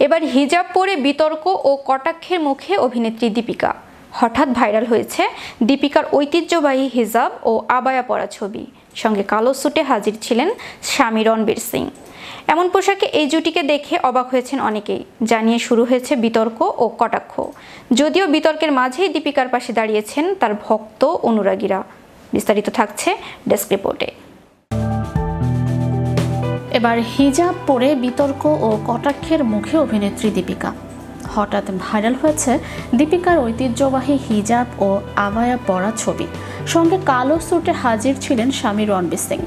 এবার হিজাব পরে বিতর্ক ও কটাক্ষের মুখে অভিনেত্রী দীপিকা। হঠাৎ ভাইরাল হয়েছে দীপিকার ঐতিহ্যবাহী হিজাব ও আবায়া পরা ছবি। সঙ্গে কালো স্যুটে হাজির ছিলেন স্বামী রণবীর সিং। এমন পোশাকে এই জুটিকে দেখে অবাক হয়েছেন অনেকেই। জানিয়ে শুরু হয়েছে বিতর্ক ও কটাক্ষ। যদিও বিতর্কের মাঝেই দীপিকার পাশে দাঁড়িয়েছেন তার ভক্ত অনুরাগীরা। বিস্তারিত থাকছে ডেস্ক রিপোর্টে। এবার হিজাব পরে বিতর্ক ও কটাক্ষের মুখে অভিনেত্রী দীপিকা। হঠাৎ ভাইরাল হয়েছে দীপিকার ঐতিহ্যবাহী হিজাব ও আবায়া পরা ছবি। সঙ্গে কালো স্যুটে হাজির ছিলেন স্বামী রণবীর সিং।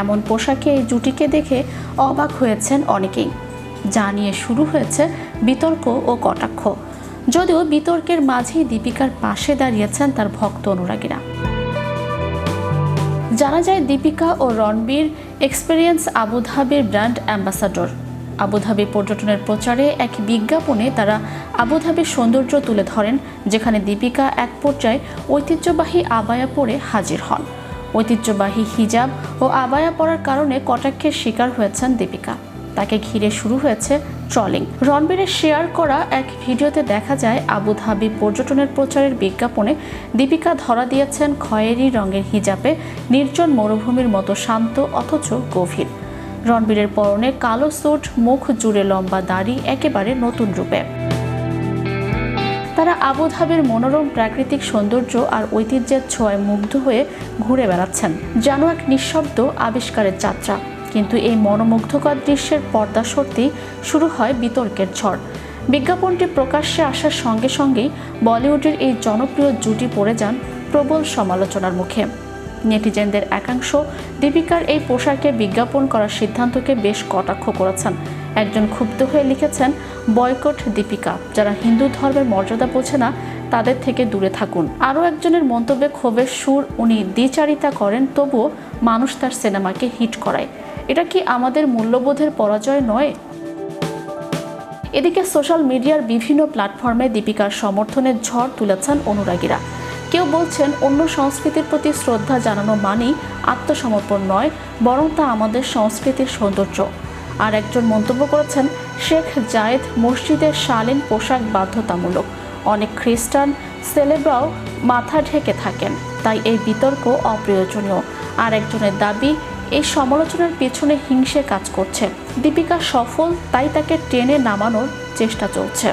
এমন পোশাকে এই জুটিকে দেখে অবাক হয়েছেন অনেকেই। জানিয়ে শুরু হয়েছে বিতর্ক ও কটাক্ষ। যদিও বিতর্কের মাঝেই দীপিকার পাশে দাঁড়িয়েছেন তার ভক্ত অনুরাগীরা। জানা যায় দীপিকা ও রণবীর এক্সপেরিয়েন্স আবুধাবির ব্র্যান্ড অ্যাম্বাসাডর। আবুধাবি পর্যটনের প্রচারে এক বিজ্ঞাপনে তারা আবুধাবির সৌন্দর্য তুলে ধরেন, যেখানে দীপিকা এক পর্যায়ে ঐতিহ্যবাহী আবায়া পরে হাজির হন। ঐতিহ্যবাহী হিজাব ও আবায়া পরার কারণে কটাক্ষের শিকার হয়েছেন দীপিকা। তাকে ঘিরে শুরু হয়েছে ট্রলিং। রণবীরের শেয়ার করা এক ভিডিওতে দেখা যায় আবুধাবি পর্যটনের প্রচারের বিজ্ঞাপনে দীপিকা ধরা দিয়েছেন খয়েরি রঙের হিজাবে, নির্জন মরুভূমির মতো শান্ত অথচ গভীর। রণবীরের পরনে কালো স্যুট, মুখ জুড়ে লম্বা দাড়ি একেবারে নতুন রূপে। তারা আবুধাবির মনোরম প্রাকৃতিক সৌন্দর্য আর ঐতিহ্যের ছোঁয়ায় মুগ্ধ হয়ে ঘুরে বেড়াচ্ছেন, যেন এক নিঃশব্দ আবিষ্কারের যাত্রা। কিন্তু এই মনোমুগ্ধকর দৃশ্যের পর্দা সরতেই শুরু হয় বিতর্কের ঝড়। বিজ্ঞাপনটি প্রকাশ্যে আসার সঙ্গে সঙ্গেই বলিউডের এই জনপ্রিয় জুটি পড়ে যান প্রবল সমালোচনার মুখে। নেটিজেনদের একাংশ দীপিকার এই পোশাকে বিজ্ঞাপন করার সিদ্ধান্তকে বেশ কটাক্ষ করেছেন। একজন ক্ষুব্ধ হয়ে লিখেছেন, বয়কট দীপিকা, যারা হিন্দু ধর্মের মর্যাদা বোঝে না তাদের থেকে দূরে থাকুন। আরও একজনের মন্তব্যে ক্ষোভের সুর, উনি দ্বিচারিতা করেন তবুও মানুষ তার সিনেমাকে হিট করায়। এটা কি আমাদের মূল্যবোধের পরাজয় নয়? এদিকে সোশ্যাল মিডিয়ার বিভিন্ন প্ল্যাটফর্মে দীপিকার সমর্থনের ঝড় তুলেছেন অনুরাগীরা। কেউ বলছেন অন্য সংস্কৃতির প্রতি শ্রদ্ধা জানানো মানেই আত্মসমর্পণ নয়, বরং তা আমাদের সংস্কৃতির সৌন্দর্য। আর একজন মন্তব্য করেছেন, শেখ জায়েদ মসজিদের শালীন পোশাক বাধ্যতামূলক। অনেক খ্রিস্টান সেলেব্রাও মাথা ঢেকে থাকেন, তাই এই বিতর্ক অপ্রয়োজনীয়। আর একজনের দাবি, এই সমালোচনার পেছনে হিংসে কাজ করছে। দীপিকা সফল, তাই তাকে টেনে নামানোর চেষ্টা চলছে।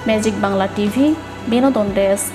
ম্যাজিক বাংলা টিভি, বিনোদন ডেস্ক।